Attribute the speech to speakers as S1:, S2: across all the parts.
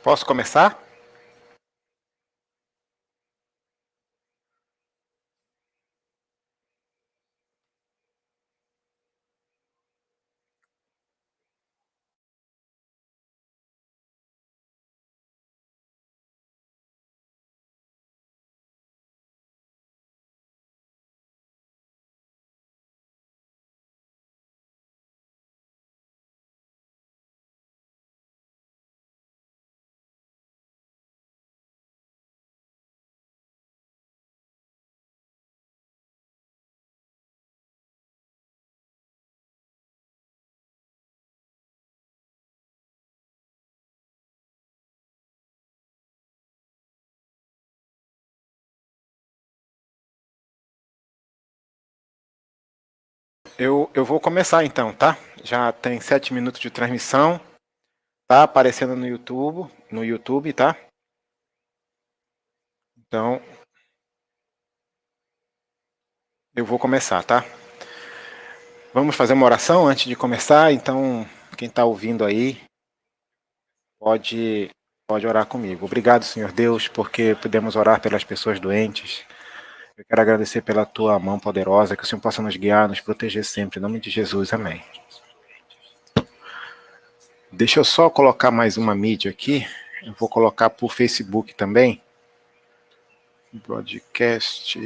S1: Posso começar? Eu vou começar então, tá? Já tem 7 minutos de transmissão, tá aparecendo no YouTube, tá? Então, eu vou começar, tá? Vamos fazer uma oração antes de começar, então quem está ouvindo aí pode orar comigo. Obrigado, Senhor Deus, porque podemos orar pelas pessoas doentes. Eu quero agradecer pela tua mão poderosa, que o Senhor possa nos guiar, nos proteger sempre. Em nome de Jesus, amém. Deixa eu só colocar mais uma mídia aqui. Eu vou colocar por Facebook também. Broadcast.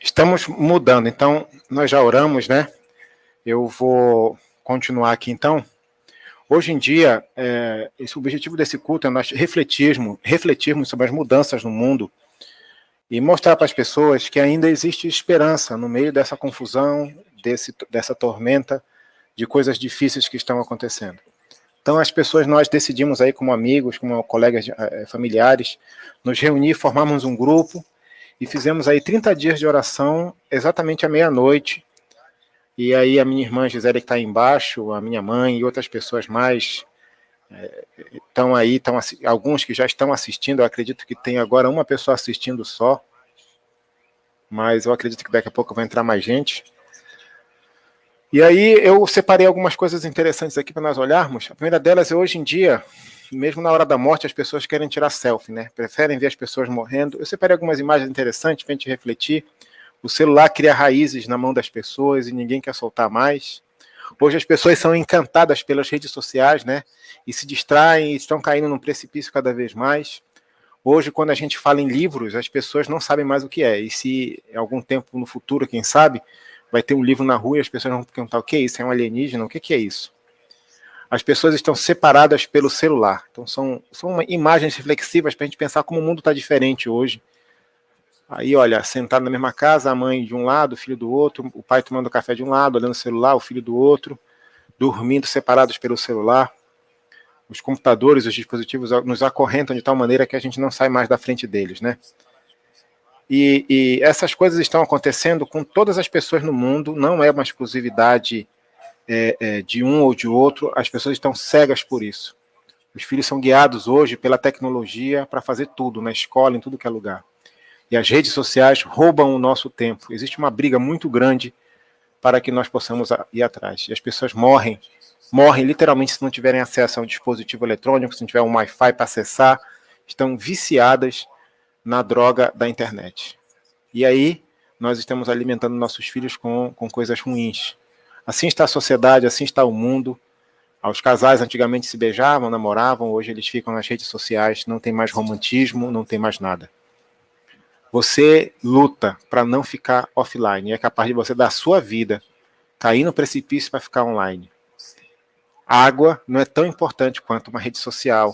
S1: Estamos mudando, então nós já oramos, né? Eu vou continuar aqui então. Hoje em dia, o objetivo desse culto é nós refletirmos sobre as mudanças no mundo e mostrar para as pessoas que ainda existe esperança no meio dessa confusão, dessa tormenta de coisas difíceis que estão acontecendo. Então, as pessoas, nós decidimos aí, como amigos, como colegas familiares, nos reunir, formamos um grupo e fizemos aí 30 dias de oração, exatamente à meia-noite. E aí a minha irmã Gisele, que está aí embaixo, a minha mãe e outras pessoas mais estão aí, alguns que já estão assistindo. Eu acredito que tem agora uma pessoa assistindo só, mas eu acredito que daqui a pouco vai entrar mais gente. E aí eu separei algumas coisas interessantes aqui para nós olharmos. A primeira delas é, hoje em dia, mesmo na hora da morte, as pessoas querem tirar selfie, né? Preferem ver as pessoas morrendo. Eu separei algumas imagens interessantes para a gente refletir. O celular cria raízes na mão das pessoas e ninguém quer soltar mais. Hoje as pessoas são encantadas pelas redes sociais, né? E se distraem e estão caindo num precipício cada vez mais. Hoje, quando a gente fala em livros, as pessoas não sabem mais o que é. E se em algum tempo no futuro, quem sabe, vai ter um livro na rua e as pessoas vão perguntar: o que é isso? É um alienígena? O que é isso? As pessoas estão separadas pelo celular. Então são imagens reflexivas para a gente pensar como o mundo está diferente hoje. Aí, olha, sentado na mesma casa, a mãe de um lado, o filho do outro, o pai tomando café de um lado, olhando o celular, o filho do outro, dormindo separados pelo celular. Os computadores, os dispositivos nos acorrentam de tal maneira que a gente não sai mais da frente deles, né? E essas coisas estão acontecendo com todas as pessoas no mundo, não é uma exclusividade de um ou de outro, as pessoas estão cegas por isso. Os filhos são guiados hoje pela tecnologia para fazer tudo, na escola, em tudo que é lugar. E as redes sociais roubam o nosso tempo. Existe uma briga muito grande para que nós possamos ir atrás. E as pessoas morrem literalmente se não tiverem acesso a um dispositivo eletrônico, se não tiver um Wi-Fi para acessar, estão viciadas na droga da internet. E aí nós estamos alimentando nossos filhos com coisas ruins. Assim está a sociedade, assim está o mundo. Os casais antigamente se beijavam, namoravam, hoje eles ficam nas redes sociais, não tem mais romantismo, não tem mais nada. Você luta para não ficar offline, e é capaz de você dar a sua vida, cair no precipício para ficar online. A água não é tão importante quanto uma rede social.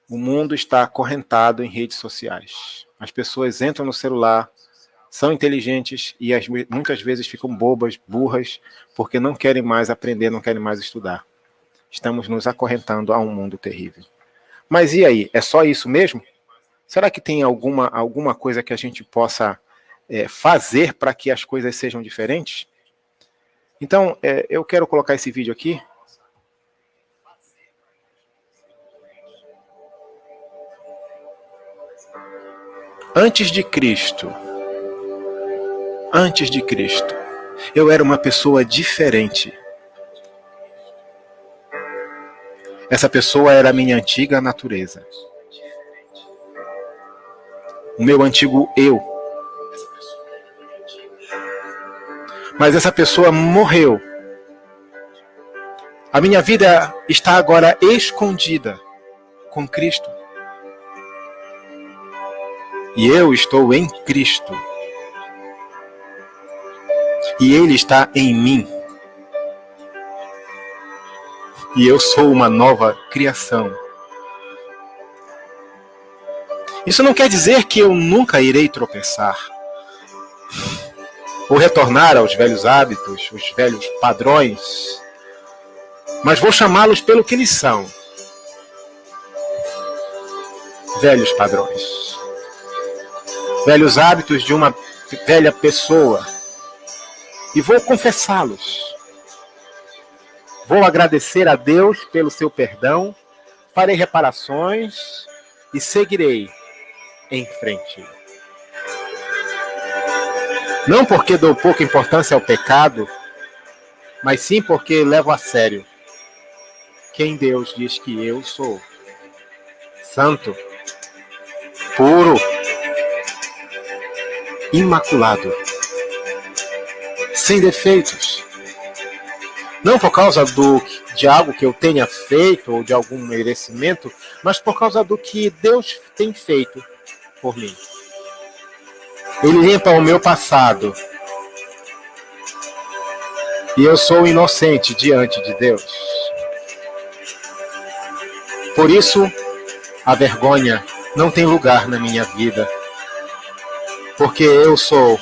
S1: O mundo está acorrentado em redes sociais. As pessoas entram no celular, são inteligentes e muitas vezes ficam bobas, burras, porque não querem mais aprender, não querem mais estudar. Estamos nos acorrentando a um mundo terrível. Mas e aí? É só isso mesmo? Será que tem alguma coisa que a gente possa fazer para que as coisas sejam diferentes? Então, eu quero colocar esse vídeo aqui. Antes de Cristo, eu era uma pessoa diferente. Essa pessoa era a minha antiga natureza. O meu antigo eu. Mas essa pessoa morreu. A minha vida está agora escondida com Cristo. E eu estou em Cristo. E Ele está em mim. E eu sou uma nova criação. Isso não quer dizer que eu nunca irei tropeçar, ou retornar aos velhos hábitos, os velhos padrões, mas vou chamá-los pelo que eles são. Velhos padrões. Velhos hábitos de uma velha pessoa. E vou confessá-los. Vou agradecer a Deus pelo seu perdão, farei reparações e seguirei em frente. Não porque dou pouca importância ao pecado, mas sim porque levo a sério quem Deus diz que eu sou. Santo, puro, imaculado, sem defeitos. Não por causa de algo que eu tenha feito ou de algum merecimento, mas por causa do que Deus tem feito por mim. Ele limpa o meu passado. E eu sou inocente diante de Deus. Por isso, a vergonha não tem lugar na minha vida. Porque eu sou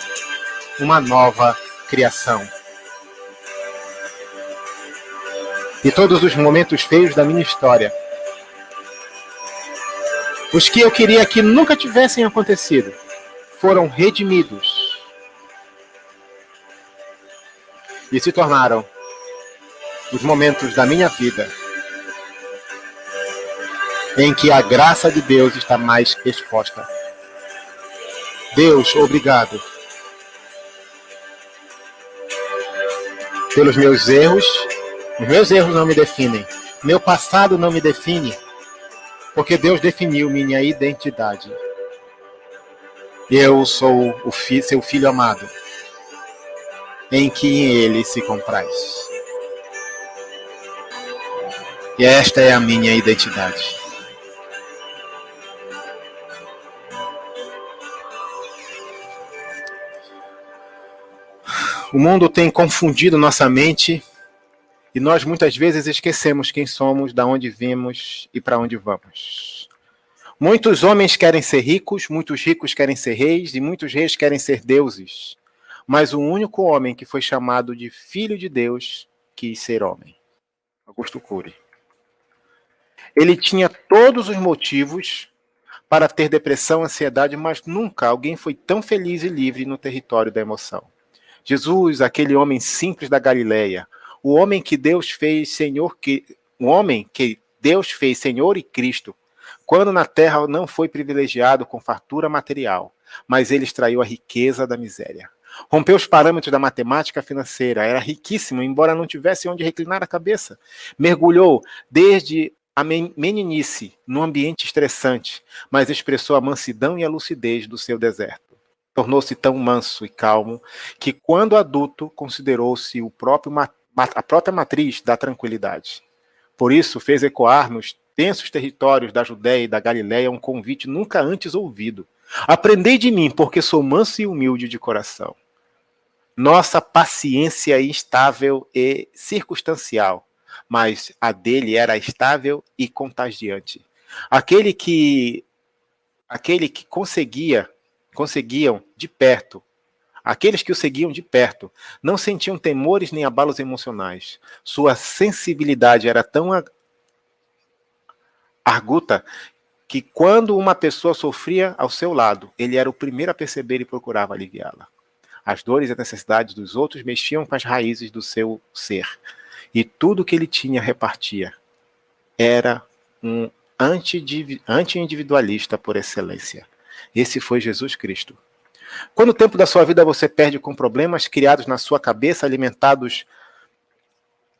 S1: uma nova criação. e todos os momentos feios da minha história. Os que eu queria que nunca tivessem acontecido foram redimidos e se tornaram os momentos da minha vida em que a graça de Deus está mais exposta. Deus, obrigado pelos meus erros. Os meus erros não me definem. Meu passado não me define, porque Deus definiu minha identidade. Eu sou seu filho amado, em que ele se compraz. E esta é a minha identidade. O mundo tem confundido nossa mente e nós muitas vezes esquecemos quem somos, de onde vimos e para onde vamos. Muitos homens querem ser ricos, muitos ricos querem ser reis e muitos reis querem ser deuses. Mas o único homem que foi chamado de filho de Deus quis ser homem. Augusto Cury. Ele tinha todos os motivos para ter depressão, ansiedade, mas nunca alguém foi tão feliz e livre no território da emoção. Jesus, aquele homem simples da Galileia, o homem que Deus fez Senhor, o homem que Deus fez Senhor e Cristo, quando na terra não foi privilegiado com fartura material, mas ele extraiu a riqueza da miséria. Rompeu os parâmetros da matemática financeira, era riquíssimo, embora não tivesse onde reclinar a cabeça. Mergulhou desde a meninice num ambiente estressante, mas expressou a mansidão e a lucidez do seu deserto. Tornou-se tão manso e calmo que, quando adulto, considerou-se a própria matriz da tranquilidade. Por isso, fez ecoar nos tensos territórios da Judéia e da Galileia um convite nunca antes ouvido. Aprendei de mim, porque sou manso e humilde de coração. Nossa paciência é instável e circunstancial, mas a dele era estável e contagiante. Aqueles que o seguiam de perto, não sentiam temores nem abalos emocionais. Sua sensibilidade era tão arguta que quando uma pessoa sofria ao seu lado, ele era o primeiro a perceber e procurava aliviá-la. As dores e as necessidades dos outros mexiam com as raízes do seu ser. E tudo que ele tinha repartia. Era um anti-individualista por excelência. Esse foi Jesus Cristo. Quando tempo da sua vida você perde com problemas criados na sua cabeça, alimentados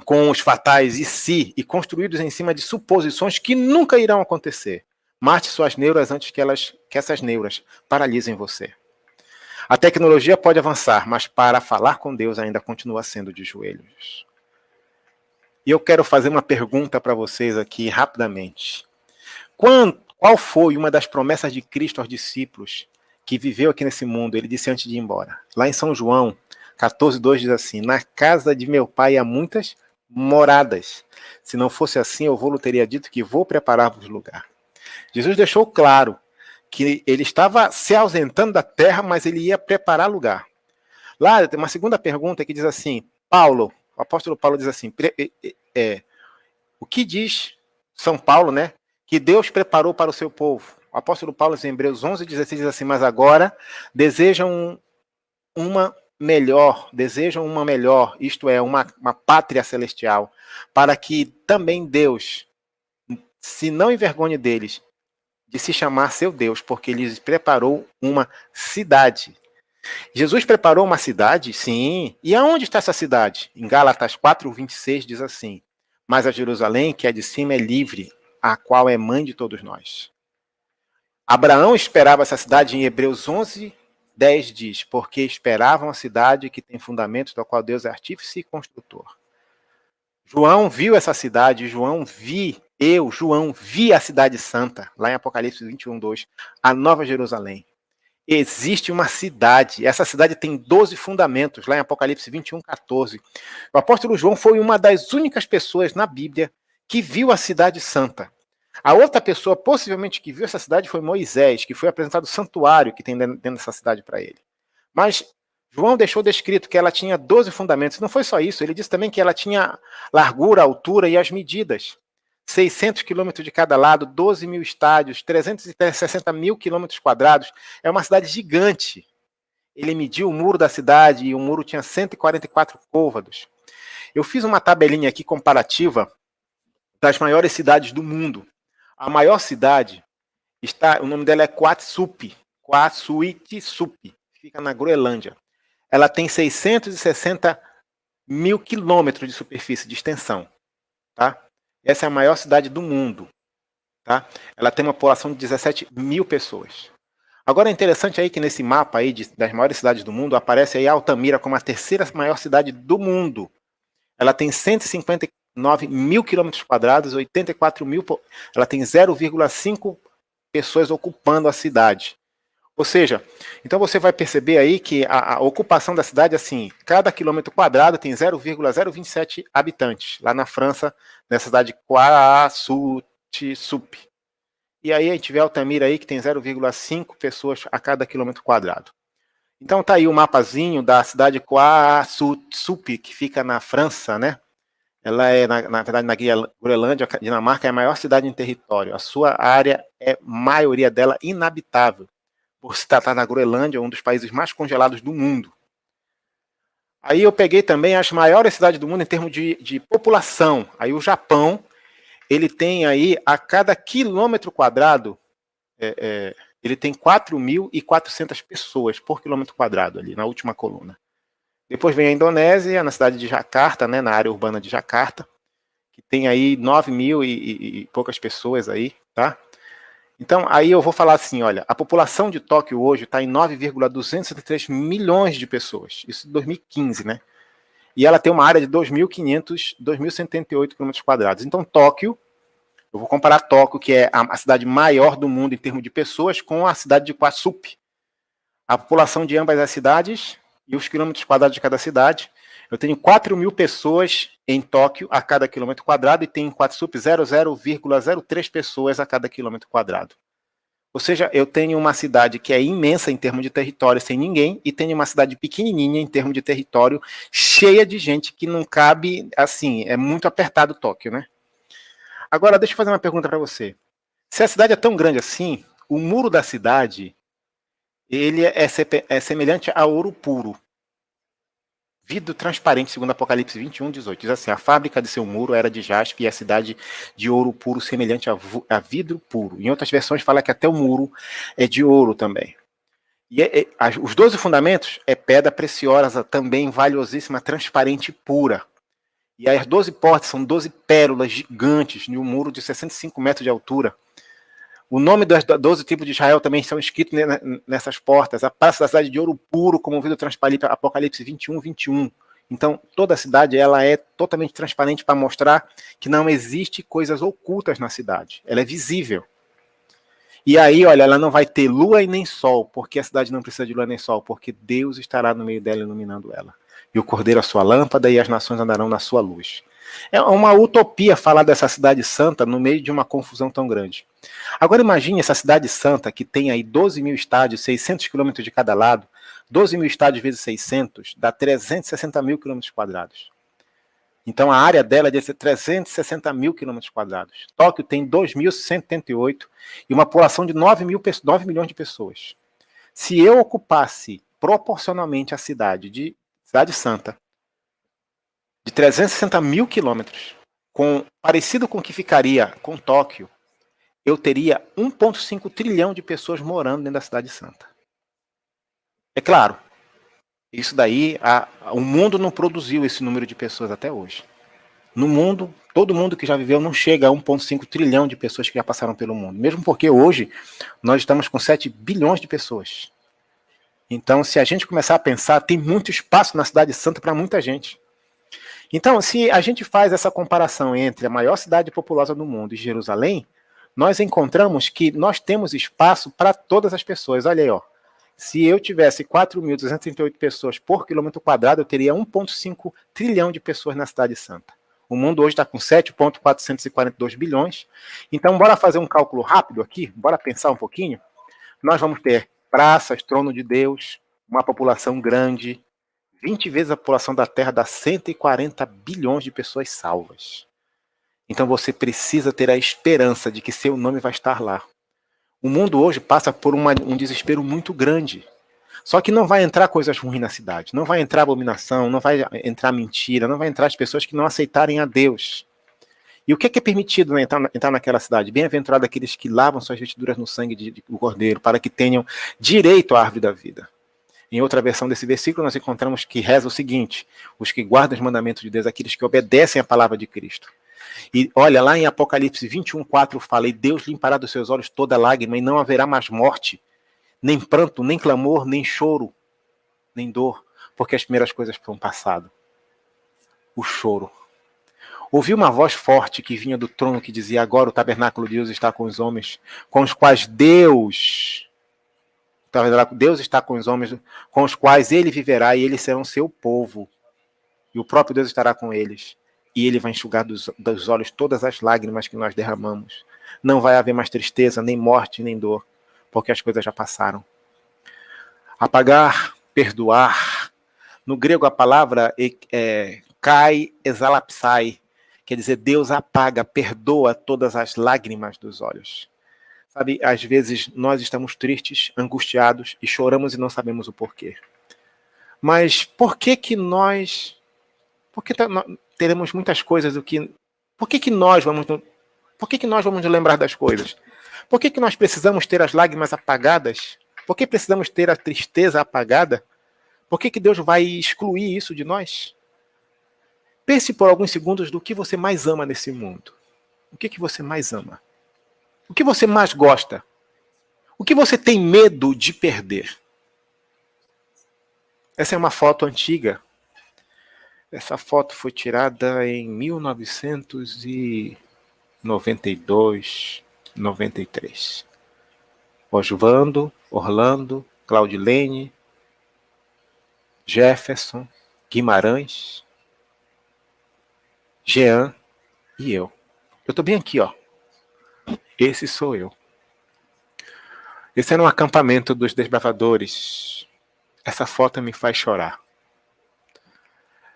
S1: com os fatais e construídos em cima de suposições que nunca irão acontecer, mate suas neuras antes que essas neuras paralisem você. A tecnologia pode avançar, mas para falar com Deus ainda continua sendo de joelhos. E eu quero fazer uma pergunta para vocês aqui rapidamente. Qual foi uma das promessas de Cristo aos discípulos que viveu aqui nesse mundo? Ele disse antes de ir embora. Lá em São João 14:2 diz assim: na casa de meu pai há muitas moradas. Se não fosse assim, eu vou-lhe teria dito que vou preparar-vos lugar. Jesus deixou claro que ele estava se ausentando da terra, mas ele ia preparar lugar. Lá tem uma segunda pergunta que diz assim, o apóstolo Paulo diz assim, o que diz São Paulo, né? Que Deus preparou para o seu povo. O apóstolo Paulo, em Hebreus 11:16, diz assim, mas agora desejam uma melhor, isto é, uma pátria celestial, para que também Deus se não envergonhe deles, de se chamar seu Deus, porque ele lhes preparou uma cidade. Jesus preparou uma cidade? Sim. E aonde está essa cidade? Em Gálatas 4:26 diz assim, mas a Jerusalém, que é de cima, é livre, a qual é mãe de todos nós. Abraão esperava essa cidade. Em Hebreus 11:10 diz, porque esperavam a cidade que tem fundamentos, da qual Deus é artífice e construtor. João viu essa cidade, João vi a cidade santa, lá em Apocalipse 21:2, a Nova Jerusalém. Existe uma cidade, essa cidade tem 12 fundamentos, lá em Apocalipse 21:14. O apóstolo João foi uma das únicas pessoas na Bíblia que viu a cidade santa. A outra pessoa, possivelmente, que viu essa cidade foi Moisés, que foi apresentado o santuário que tem dentro dessa cidade para ele. Mas João deixou descrito que ela tinha 12 fundamentos. Não foi só isso, ele disse também que ela tinha largura, altura e as medidas. 600 quilômetros de cada lado, 12 mil estádios, 360 mil quilômetros quadrados. É uma cidade gigante. Ele mediu o muro da cidade e o muro tinha 144 côvados. Eu fiz uma tabelinha aqui comparativa das maiores cidades do mundo. A maior cidade o nome dela é Quatsup, fica na Groenlândia. Ela tem 660 mil quilômetros de superfície de extensão, tá? Essa é a maior cidade do mundo, tá? Ela tem uma população de 17 mil pessoas. Agora é interessante aí que nesse mapa aí das maiores cidades do mundo aparece aí Altamira como a terceira maior cidade do mundo. Ela tem 159 mil quilômetros quadrados, 84 mil, ela tem 0,5 pessoas ocupando a cidade. Ou seja, então você vai perceber aí que a ocupação da cidade, assim, cada quilômetro quadrado tem 0,027 habitantes. Lá na França, nessa cidade Quatsup. E aí a gente vê Altamira aí que tem 0,5 pessoas a cada quilômetro quadrado. Então tá aí o mapazinho da cidade Quatsup, que fica na França, né? Ela é, na verdade, na Groenlândia, a Dinamarca é a maior cidade em território. A sua área é, maioria dela, inabitável, por se tratar na Groenlândia, um dos países mais congelados do mundo. Aí eu peguei também as maiores cidades do mundo em termos de população. Aí o Japão, ele tem aí, a cada quilômetro quadrado, ele tem 4.400 pessoas por quilômetro quadrado, ali na última coluna. Depois vem a Indonésia, na cidade de Jakarta, né, na área urbana de Jakarta, que tem aí 9 mil e poucas pessoas aí, tá? Então, aí eu vou falar assim, olha, a população de Tóquio hoje está em 9,273 milhões de pessoas, isso em 2015, né? E ela tem uma área de 2.178 km quadrados. Então, Tóquio, eu vou comparar Tóquio, que é a cidade maior do mundo em termos de pessoas, com a cidade de Quatsup. A população de ambas as cidades e os quilômetros quadrados de cada cidade. Eu tenho 4 mil pessoas em Tóquio a cada quilômetro quadrado e tenho em Quatsup 0,03 pessoas a cada quilômetro quadrado. Ou seja, eu tenho uma cidade que é imensa em termos de território, sem ninguém, e tenho uma cidade pequenininha em termos de território, cheia de gente que não cabe, assim, é muito apertado Tóquio, né? Agora, deixa eu fazer uma pergunta para você. Se a cidade é tão grande assim, o muro da cidade, ele é semelhante a ouro puro. Vidro transparente, segundo Apocalipse 21:18. Diz assim, a fábrica de seu muro era de jaspe e a cidade de ouro puro, semelhante a vidro puro. Em outras versões fala que até o muro é de ouro também. E os 12 fundamentos é pedra preciosa, também valiosíssima, transparente e pura. E as 12 portas são 12 pérolas gigantes de um muro de 65 metros de altura. O nome das 12 tribos de Israel também estão escritos nessas portas. A praça da cidade de ouro puro, como vidro transparente, Apocalipse 21:21. Então, toda a cidade ela é totalmente transparente para mostrar que não existe coisas ocultas na cidade. Ela é visível. E aí, olha, ela não vai ter lua e nem sol, porque a cidade não precisa de lua nem sol, porque Deus estará no meio dela iluminando ela. E o cordeiro a sua lâmpada e as nações andarão na sua luz. É uma utopia falar dessa cidade santa no meio de uma confusão tão grande. Agora imagine essa cidade santa que tem aí 12 mil estádios, 600 quilômetros de cada lado, 12 mil estádios vezes 600, dá 360 mil quilômetros quadrados. Então a área dela é de 360 mil quilômetros quadrados. Tóquio tem 2.178 e uma população de 9 milhões de pessoas. Se eu ocupasse proporcionalmente a cidade santa, de 360 mil quilômetros, parecido com o que ficaria com Tóquio, eu teria 1,5 trilhão de pessoas morando dentro da cidade santa. É claro, isso daí, o mundo não produziu esse número de pessoas até hoje. No mundo, todo mundo que já viveu não chega a 1,5 trilhão de pessoas que já passaram pelo mundo. Mesmo porque hoje nós estamos com 7 bilhões de pessoas. Então, se a gente começar a pensar, tem muito espaço na cidade santa para muita gente. Então, se a gente faz essa comparação entre a maior cidade populosa do mundo e Jerusalém, nós encontramos que nós temos espaço para todas as pessoas. Olha aí, ó. Se eu tivesse 4.238 pessoas por quilômetro quadrado, eu teria 1,5 trilhão de pessoas na cidade santa. O mundo hoje está com 7,442 bilhões. Então, bora fazer um cálculo rápido aqui? Bora pensar um pouquinho? Nós vamos ter praças, trono de Deus, uma população grande, 20 vezes a população da Terra dá 140 bilhões de pessoas salvas. Então você precisa ter a esperança de que seu nome vai estar lá. O mundo hoje passa por um desespero muito grande. Só que não vai entrar coisas ruins na cidade. Não vai entrar abominação, não vai entrar mentira, não vai entrar as pessoas que não aceitarem a Deus. E o que é permitido, né, entrar naquela cidade? Bem-aventurado aqueles que lavam suas vestiduras no sangue do Cordeiro, para que tenham direito à árvore da vida. Em outra versão desse versículo, nós encontramos que reza o seguinte: os que guardam os mandamentos de Deus, aqueles que obedecem à palavra de Cristo. E olha, lá em Apocalipse 21:4 fala: e Deus limpará dos seus olhos toda lágrima, e não haverá mais morte, nem pranto, nem clamor, nem choro, nem dor, porque as primeiras coisas foram passado. O choro. Ouvi uma voz forte que vinha do trono que dizia: agora o tabernáculo de Deus está com os homens, com os quais Deus está com os homens, com os quais ele viverá, e eles serão seu povo. E o próprio Deus estará com eles. E ele vai enxugar dos olhos todas as lágrimas que nós derramamos. Não vai haver mais tristeza, nem morte, nem dor, porque as coisas já passaram. Apagar, perdoar. No grego a palavra kai exalapsai, quer dizer, Deus apaga, perdoa todas as lágrimas dos olhos. Sabe, às vezes nós estamos tristes, angustiados e choramos e não sabemos o porquê. Mas por que nós... Porque teremos muitas coisas do que... Por que nós vamos lembrar das coisas? Por que nós precisamos ter as lágrimas apagadas? Por que precisamos ter a tristeza apagada? Por que Deus vai excluir isso de nós? Pense por alguns segundos do que você mais ama nesse mundo. O que você mais ama? O que você mais gosta? O que você tem medo de perder? Essa é uma foto antiga. Essa foto foi tirada em 1992, 93. Oswaldo, Orlando, Claudilene, Jefferson, Guimarães, Jean e eu. Eu tô bem aqui, ó. Esse sou eu. Esse era um acampamento dos desbravadores. Essa foto me faz chorar.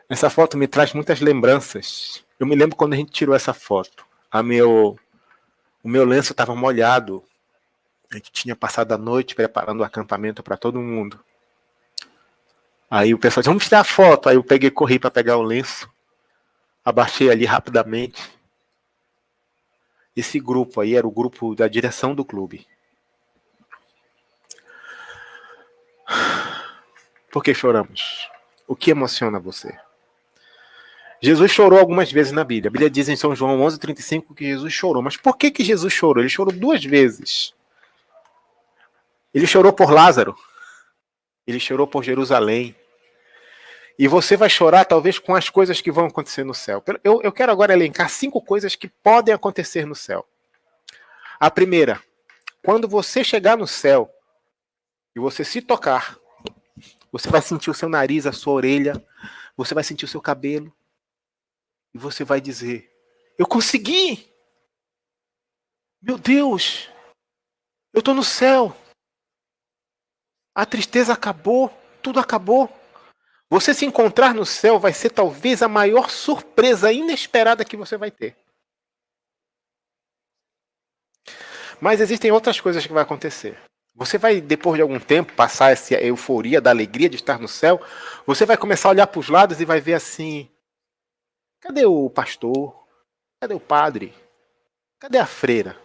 S1: Essa foto me traz muitas lembranças. Eu me lembro quando a gente tirou essa foto. O meu lenço estava molhado. A gente tinha passado a noite preparando o acampamento para todo mundo. Aí o pessoal disse: vamos tirar a foto. Aí eu corri para pegar o lenço. Abaixei ali rapidamente. Esse grupo aí era o grupo da direção do clube. Por que choramos? O que emociona você? Jesus chorou algumas vezes na Bíblia. A Bíblia diz em São João 11:35 que Jesus chorou. Mas por que Jesus chorou? Ele chorou 2 vezes. Ele chorou por Lázaro. Ele chorou por Jerusalém. E você vai chorar talvez com as coisas que vão acontecer no céu. Eu quero agora elencar 5 coisas que podem acontecer no céu. A primeira: quando você chegar no céu e você se tocar, você vai sentir o seu nariz, a sua orelha, você vai sentir o seu cabelo. E você vai dizer: eu consegui! Meu Deus! Eu estou no céu! A tristeza acabou, tudo acabou. Você se encontrar no céu vai ser talvez a maior surpresa inesperada que você vai ter. Mas existem outras coisas que vão acontecer. Você vai, depois de algum tempo, passar essa euforia da alegria de estar no céu, você vai começar a olhar para os lados e vai ver assim: cadê o pastor? Cadê o padre? Cadê a freira?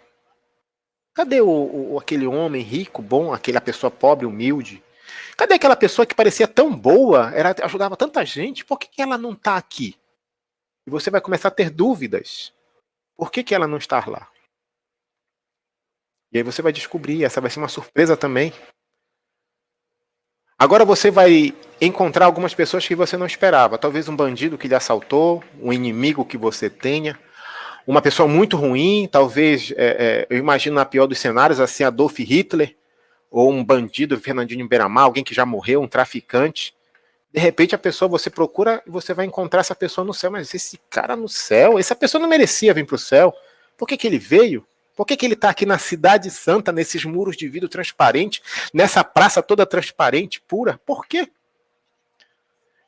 S1: Cadê aquele homem rico, bom, aquela pessoa pobre, humilde? Cadê aquela pessoa que parecia tão boa, ajudava tanta gente? Por que ela não está aqui? E você vai começar a ter dúvidas. Por que ela não está lá? E aí você vai descobrir, essa vai ser uma surpresa também. Agora você vai encontrar algumas pessoas que você não esperava. Talvez um bandido que lhe assaltou, um inimigo que você tenha, uma pessoa muito ruim, talvez, eu imagino na pior dos cenários, assim, Adolf Hitler, ou um bandido, Fernandinho Beiramar, alguém que já morreu, um traficante. De repente a pessoa, você procura e você vai encontrar essa pessoa no céu. Mas esse cara no céu, essa pessoa não merecia vir para o céu. Por que ele veio? Por que ele está aqui na Cidade Santa, nesses muros de vidro transparente, nessa praça toda transparente, pura? Por quê?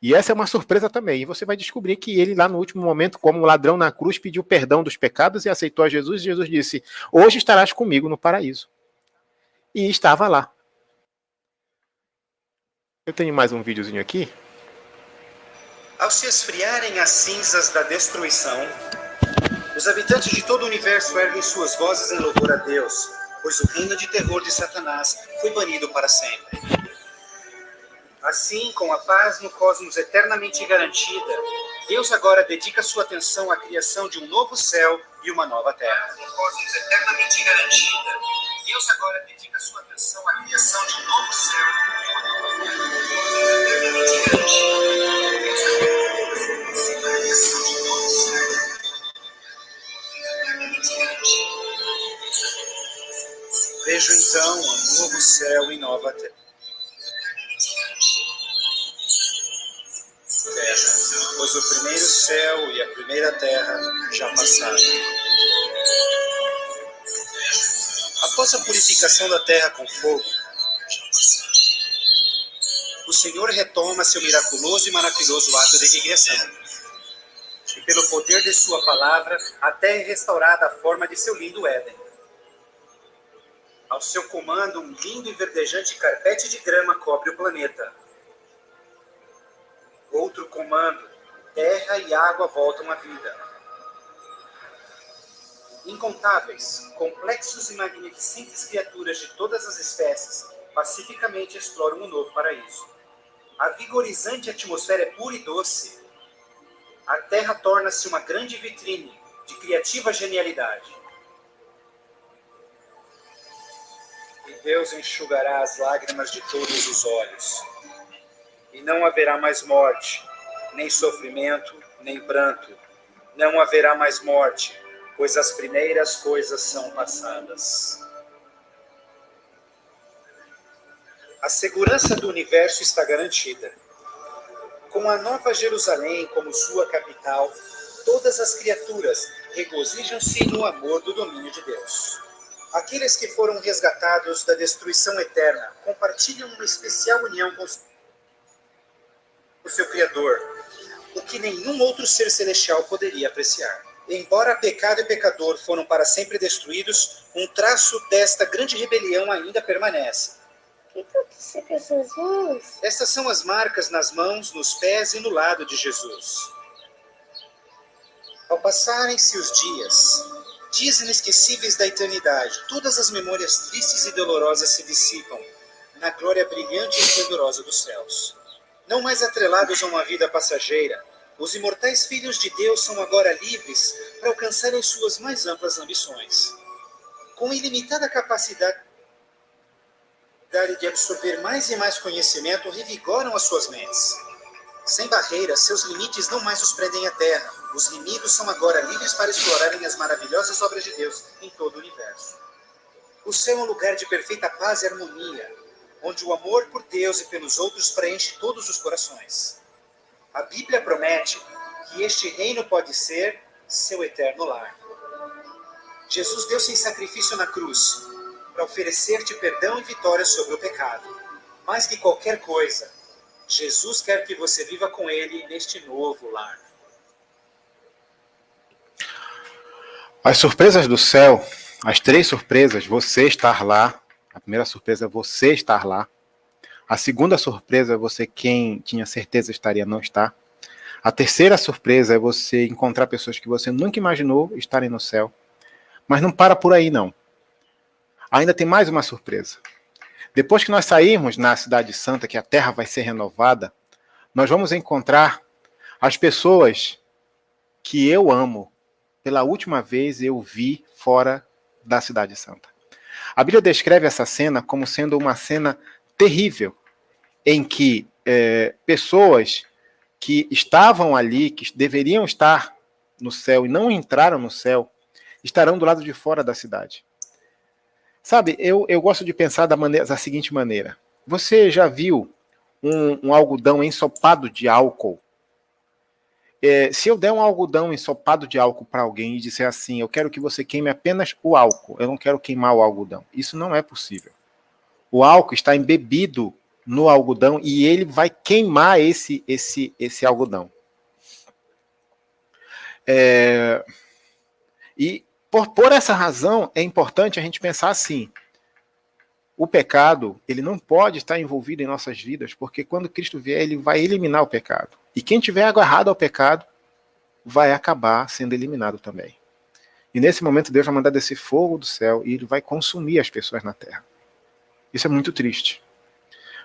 S1: E essa é uma surpresa também. E você vai descobrir que ele, lá no último momento, como ladrão na cruz, pediu perdão dos pecados e aceitou a Jesus. E Jesus disse: hoje estarás comigo no paraíso. E estava lá. Eu tenho mais um videozinho aqui.
S2: Ao se esfriarem as cinzas da destruição, os habitantes de todo o universo erguem suas vozes em louvor a Deus, pois o reino de terror de Satanás foi banido para sempre. Assim, com a paz no cosmos eternamente garantida, Deus agora dedica sua atenção à criação de um novo céu e uma nova terra. Com o cosmos eternamente garantida, Deus agora dedica sua atenção à criação de um novo céu e uma nova terra. Eternamente garantida, Deus agora dedica sua atenção à criação de um novo céu. Eternamente garantida. Vejo então um novo céu e nova terra. Pois o primeiro céu e a primeira terra já passaram. Após a purificação da terra com fogo, o Senhor retoma seu miraculoso e maravilhoso ato de regressão. E pelo poder de sua palavra, a terra é restaurada à forma de seu lindo Éden. Ao seu comando, um lindo e verdejante carpete de grama cobre o planeta. Outro comando, terra e água voltam à vida. Incontáveis, complexos e magnificentes criaturas de todas as espécies pacificamente exploram um novo paraíso. A vigorizante atmosfera é pura e doce. A terra torna-se uma grande vitrine de criativa genialidade. E Deus enxugará as lágrimas de todos os olhos. E não haverá mais morte, nem sofrimento, nem pranto. Não haverá mais morte, pois as primeiras coisas são passadas. A segurança do universo está garantida. Com a Nova Jerusalém como sua capital, todas as criaturas regozijam-se no amor do domínio de Deus. Aqueles que foram resgatados da destruição eterna compartilham uma especial união com o seu Criador, o que nenhum outro ser celestial poderia apreciar. Embora pecado e pecador foram para sempre destruídos, um traço desta grande rebelião ainda permanece.
S3: O que aconteceu com essas mãos?
S2: Estas são as marcas nas mãos, nos pés e no lado de Jesus. Ao passarem-se os dias inesquecíveis da eternidade, todas as memórias tristes e dolorosas se dissipam na glória brilhante e esplendorosa dos céus. Não mais atrelados a uma vida passageira, os imortais filhos de Deus são agora livres para alcançarem suas mais amplas ambições. Com ilimitada capacidade de absorver mais e mais conhecimento, revigoram as suas mentes. Sem barreiras, seus limites não mais os prendem à terra. Os remidos são agora livres para explorarem as maravilhosas obras de Deus em todo o universo. O céu é um lugar de perfeita paz e harmonia, onde o amor por Deus e pelos outros preenche todos os corações. A Bíblia promete que este reino pode ser seu eterno lar. Jesus deu-se em sacrifício na cruz para oferecer-te perdão e vitória sobre o pecado. Mais que qualquer coisa, Jesus quer que você viva com Ele neste novo lar.
S1: As surpresas do céu, as 3 surpresas, você estar lá. A primeira surpresa é você estar lá. A segunda surpresa é você, quem tinha certeza estaria, não está. A terceira surpresa é você encontrar pessoas que você nunca imaginou estarem no céu. Mas não para por aí, não. Ainda tem mais uma surpresa. Depois que nós sairmos na Cidade Santa, que a terra vai ser renovada, nós vamos encontrar as pessoas que eu amo. Pela última vez eu vi fora da Cidade Santa. A Bíblia descreve essa cena como sendo uma cena terrível, em que pessoas que estavam ali, que deveriam estar no céu e não entraram no céu, estarão do lado de fora da cidade. Sabe, eu gosto de pensar da seguinte maneira. Você já viu um algodão ensopado de álcool? Se eu der um algodão ensopado de álcool para alguém e disser assim, eu quero que você queime apenas o álcool, eu não quero queimar o algodão. Isso não é possível. O álcool está embebido no algodão e ele vai queimar esse algodão. E por essa razão é importante a gente pensar assim: o pecado, ele não pode estar envolvido em nossas vidas, porque quando Cristo vier, ele vai eliminar o pecado. E quem tiver agarrado ao pecado vai acabar sendo eliminado também. E nesse momento Deus vai mandar descer fogo do céu e ele vai consumir as pessoas na terra. Isso é muito triste.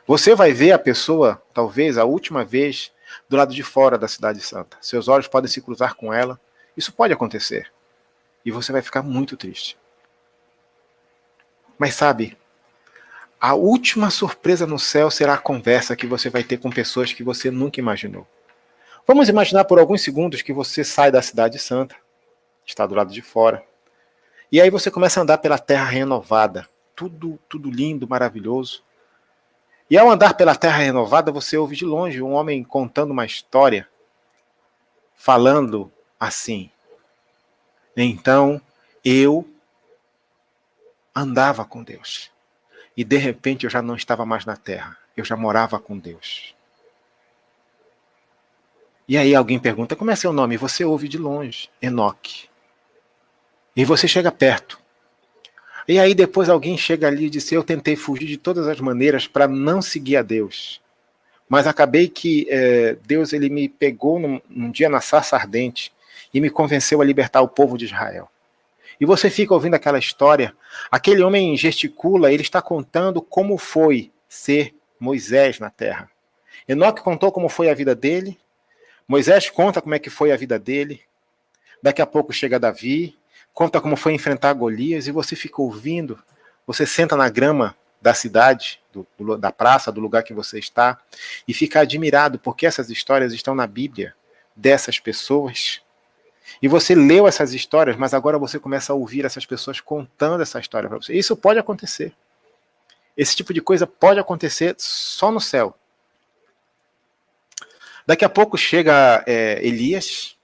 S1: Você vai ver a pessoa, talvez, a última vez, do lado de fora da Cidade Santa. Seus olhos podem se cruzar com ela. Isso pode acontecer. E você vai ficar muito triste. Mas sabe, a última surpresa no céu será a conversa que você vai ter com pessoas que você nunca imaginou. Vamos imaginar por alguns segundos que você sai da Cidade Santa, está do lado de fora, e aí você começa a andar pela terra renovada. Tudo lindo, maravilhoso. E ao andar pela terra renovada, você ouve de longe um homem contando uma história, falando assim: então eu andava com Deus. E de repente eu já não estava mais na terra. Eu já morava com Deus. E aí alguém pergunta: como é seu nome? E você ouve de longe: Enoque. E você chega perto. E aí depois alguém chega ali e diz: eu tentei fugir de todas as maneiras para não seguir a Deus. Mas acabei que Deus ele me pegou num dia na sarça ardente e me convenceu a libertar o povo de Israel. E você fica ouvindo aquela história. Aquele homem gesticula, ele está contando como foi ser Moisés na terra. Enoque contou como foi a vida dele. Moisés conta como é que foi a vida dele. Daqui a pouco chega Davi, conta como foi enfrentar Golias, e você fica ouvindo. Você senta na grama da cidade, da praça, do lugar que você está, e fica admirado, porque essas histórias estão na Bíblia, dessas pessoas. E você leu essas histórias, mas agora você começa a ouvir essas pessoas contando essa história para você. Isso pode acontecer. Esse tipo de coisa pode acontecer só no céu. Daqui a pouco chega Elias,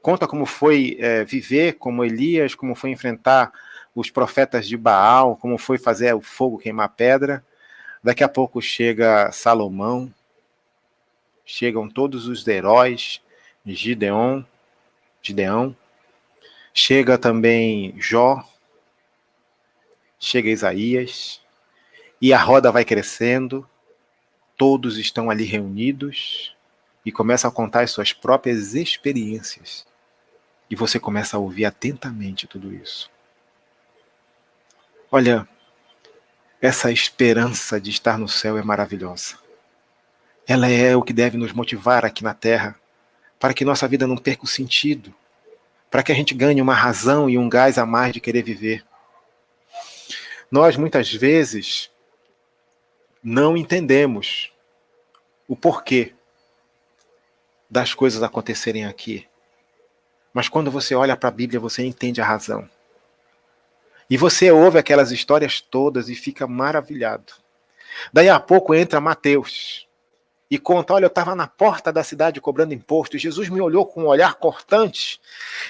S1: conta como foi viver como Elias, como foi enfrentar os profetas de Baal, como foi fazer o fogo queimar pedra. Daqui a pouco chega Salomão, chegam todos os heróis, Gideão, chega também Jó, chega Isaías, e a roda vai crescendo, todos estão ali reunidos e começam a contar as suas próprias experiências. E você começa a ouvir atentamente tudo isso. Olha, essa esperança de estar no céu é maravilhosa. Ela é o que deve nos motivar aqui na Terra, para que nossa vida não perca o sentido, para que a gente ganhe uma razão e um gás a mais de querer viver. Nós, muitas vezes, não entendemos o porquê das coisas acontecerem aqui. Mas quando você olha para a Bíblia, você entende a razão. E você ouve aquelas histórias todas e fica maravilhado. Daí a pouco entra Mateus e conta: olha, eu estava na porta da cidade cobrando imposto, e Jesus me olhou com um olhar cortante,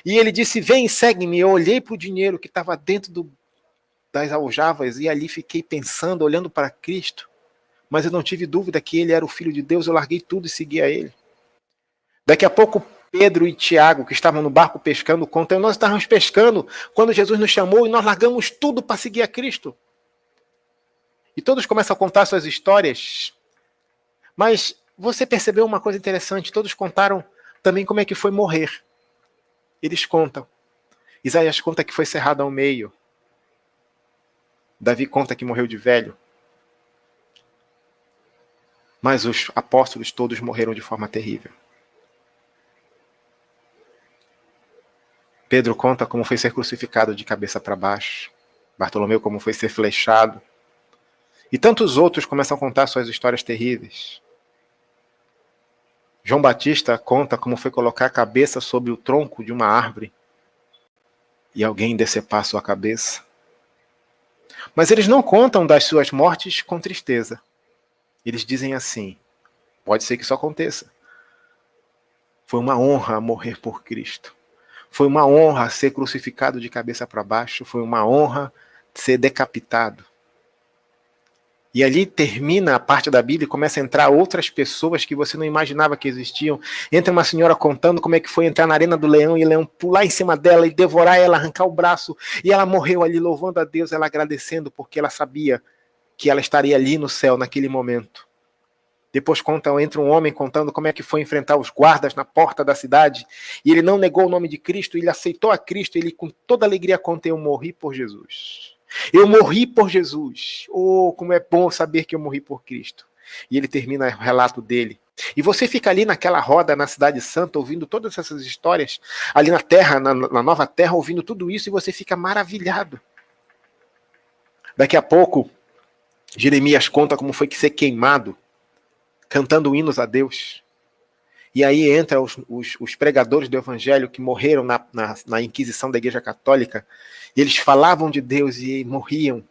S1: e ele disse: vem, segue-me. Eu olhei para o dinheiro que estava dentro das aljavas, e ali fiquei pensando, olhando para Cristo, mas eu não tive dúvida que ele era o Filho de Deus. Eu larguei tudo e segui a ele. Daqui a pouco Pedro e Tiago, que estavam no barco pescando, contam: nós estávamos pescando quando Jesus nos chamou e nós largamos tudo para seguir a Cristo. E todos começam a contar suas histórias. Mas você percebeu uma coisa interessante: todos contaram também como é que foi morrer. Eles contam. Isaías conta que foi cerrado ao meio. Davi conta que morreu de velho. Mas os apóstolos todos morreram de forma terrível. Pedro conta como foi ser crucificado de cabeça para baixo. Bartolomeu como foi ser flechado. E tantos outros começam a contar suas histórias terríveis. João Batista conta como foi colocar a cabeça sobre o tronco de uma árvore e alguém decepar sua cabeça. Mas eles não contam das suas mortes com tristeza. Eles dizem assim: pode ser que isso aconteça. Foi uma honra morrer por Cristo. Foi uma honra ser crucificado de cabeça para baixo. Foi uma honra ser decapitado. E ali termina a parte da Bíblia e começa a entrar outras pessoas que você não imaginava que existiam. Entra uma senhora contando como é que foi entrar na arena do leão e o leão pular em cima dela e devorar ela, arrancar o braço. E ela morreu ali louvando a Deus, ela agradecendo porque ela sabia que ela estaria ali no céu naquele momento. Depois entra um homem contando como é que foi enfrentar os guardas na porta da cidade. E ele não negou o nome de Cristo, ele aceitou a Cristo. Ele com toda alegria conta: eu morri por Jesus. Eu morri por Jesus. Oh, como é bom saber que eu morri por Cristo. E ele termina o relato dele. E você fica ali naquela roda na Cidade Santa, ouvindo todas essas histórias, ali na terra, na nova terra, ouvindo tudo isso, e você fica maravilhado. Daqui a pouco, Jeremias conta como foi que ser queimado, cantando hinos a Deus. E aí entra os pregadores do Evangelho que morreram na Inquisição da Igreja Católica, e eles falavam de Deus e morriam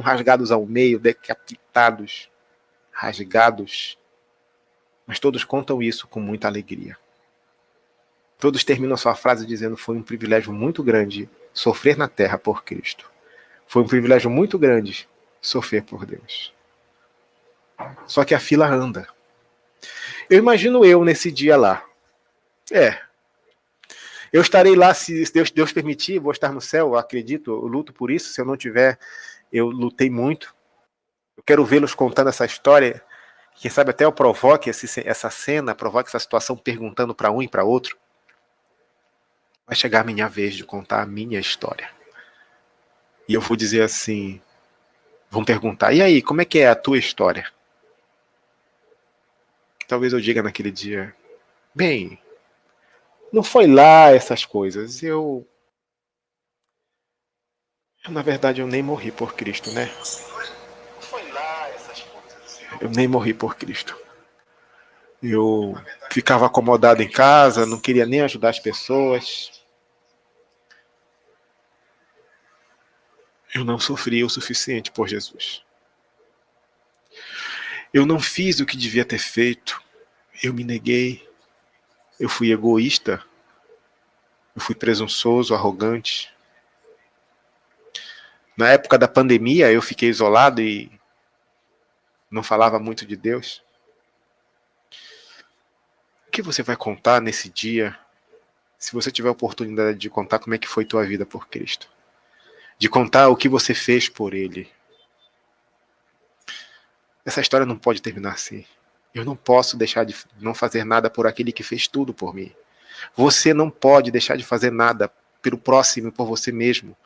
S1: rasgados ao meio, decapitados, rasgados. Mas todos contam isso com muita alegria. Todos terminam sua frase dizendo: foi um privilégio muito grande sofrer na terra por Cristo. Foi um privilégio muito grande sofrer por Deus. Só que a fila anda. Eu imagino eu nesse dia lá. Eu estarei lá, se Deus permitir, vou estar no céu, eu acredito, eu luto por isso. Se eu não tiver, eu lutei muito. Eu quero vê-los contando essa história. Quem sabe até eu provoque essa cena, provoque essa situação perguntando para um e para outro. Vai chegar a minha vez de contar a minha história. E eu vou dizer assim, vão perguntar: e aí, como é que é a tua história? Talvez eu diga naquele dia: bem, não foi lá essas coisas. Na verdade, eu nem morri por Cristo, né? Não foi lá essas coisas. Eu nem morri por Cristo. Eu ficava acomodado em casa, não queria nem ajudar as pessoas. Eu não sofri o suficiente por Jesus. Eu não fiz o que devia ter feito. Eu me neguei. Eu fui egoísta. Eu fui presunçoso, arrogante. Na época da pandemia, eu fiquei isolado e não falava muito de Deus. O que você vai contar nesse dia, se você tiver a oportunidade de contar como é que foi tua vida por Cristo? De contar o que você fez por Ele. Essa história não pode terminar assim. Eu não posso deixar de não fazer nada por aquele que fez tudo por mim. Você não pode deixar de fazer nada pelo próximo e por você mesmo.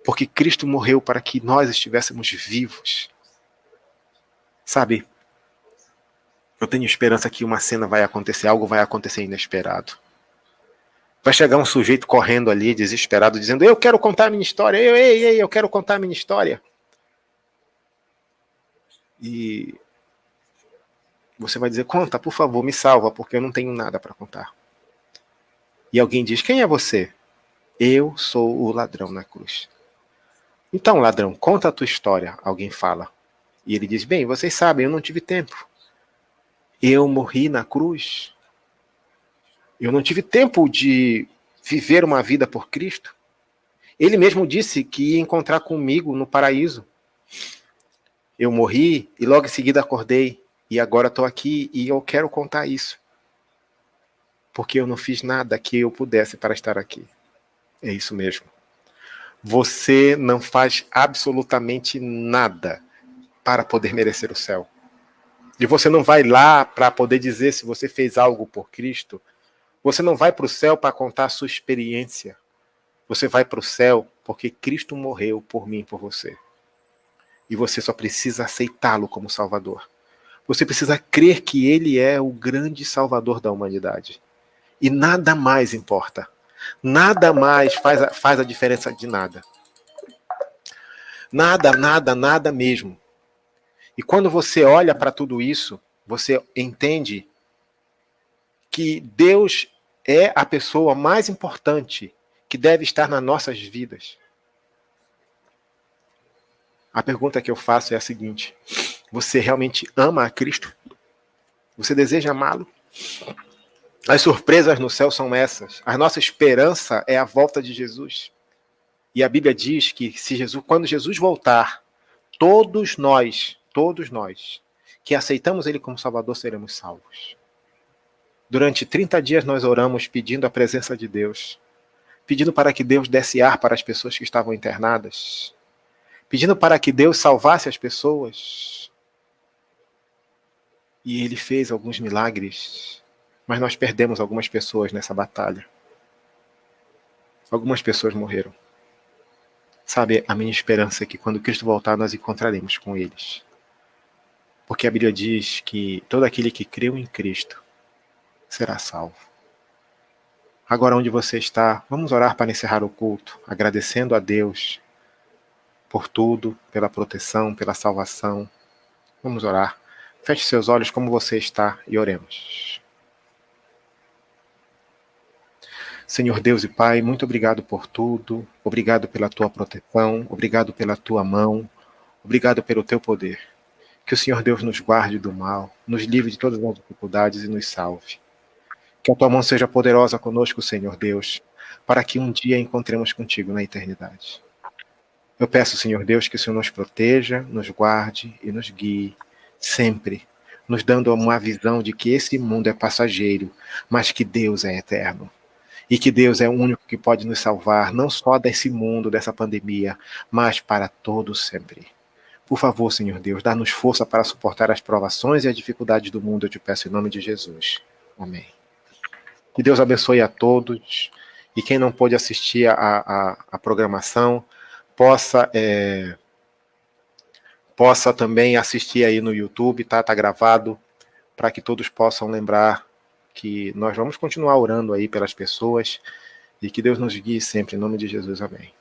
S1: Porque Cristo morreu para que nós estivéssemos vivos. Sabe? Eu tenho esperança que uma cena vai acontecer, algo vai acontecer inesperado. Vai chegar um sujeito correndo ali, desesperado, dizendo: eu quero contar a minha história, eu quero contar a minha história. E você vai dizer: conta, por favor, me salva, porque eu não tenho nada para contar. E alguém diz: quem é você? Eu sou o ladrão na cruz. Então, ladrão, conta a tua história, alguém fala. E ele diz: bem, vocês sabem, eu não tive tempo. Eu morri na cruz. Eu não tive tempo de viver uma vida por Cristo. Ele mesmo disse que ia encontrar comigo no paraíso. Eu morri e logo em seguida acordei. E agora estou aqui e eu quero contar isso. Porque eu não fiz nada que eu pudesse para estar aqui. É isso mesmo. Você não faz absolutamente nada para poder merecer o céu. E você não vai lá para poder dizer se você fez algo por Cristo. Você não vai para o céu para contar a sua experiência. Você vai para o céu porque Cristo morreu por mim e por você. E você só precisa aceitá-lo como Salvador. Você precisa crer que Ele é o grande Salvador da humanidade. E nada mais importa. Nada mais faz a diferença de nada. Nada mesmo. E quando você olha para tudo isso, você entende que Deus é a pessoa mais importante que deve estar nas nossas vidas. A pergunta que eu faço é a seguinte: você realmente ama a Cristo? Você deseja amá-lo? As surpresas no céu são essas. A nossa esperança é a volta de Jesus. E a Bíblia diz que quando Jesus voltar, todos nós, que aceitamos Ele como Salvador, seremos salvos. Durante 30 dias nós oramos pedindo a presença de Deus, pedindo para que Deus desse ar para as pessoas que estavam internadas, pedindo para que Deus salvasse as pessoas. E Ele fez alguns milagres, mas nós perdemos algumas pessoas nessa batalha. Algumas pessoas morreram. Sabe, a minha esperança é que quando Cristo voltar, nós encontraremos com eles. Porque a Bíblia diz que todo aquele que creu em Cristo será salvo. Agora, onde você está, vamos orar para encerrar o culto, agradecendo a Deus por tudo, pela proteção, pela salvação. Vamos orar. Feche seus olhos como você está e oremos. Senhor Deus e Pai, muito obrigado por tudo, obrigado pela tua proteção, obrigado pela tua mão, obrigado pelo teu poder. Que o Senhor Deus nos guarde do mal, nos livre de todas as dificuldades e nos salve. Que a tua mão seja poderosa conosco, Senhor Deus, para que um dia encontremos contigo na eternidade. Eu peço, Senhor Deus, que o Senhor nos proteja, nos guarde e nos guie sempre, nos dando uma visão de que esse mundo é passageiro, mas que Deus é eterno. E que Deus é o único que pode nos salvar, não só desse mundo, dessa pandemia, mas para todos sempre. Por favor, Senhor Deus, dá-nos força para suportar as provações e as dificuldades do mundo, eu te peço em nome de Jesus. Amém. Que Deus abençoe a todos. E quem não pôde assistir a programação, possa também assistir aí no YouTube, tá gravado, para que todos possam lembrar que nós vamos continuar orando aí pelas pessoas e que Deus nos guie sempre, em nome de Jesus, amém.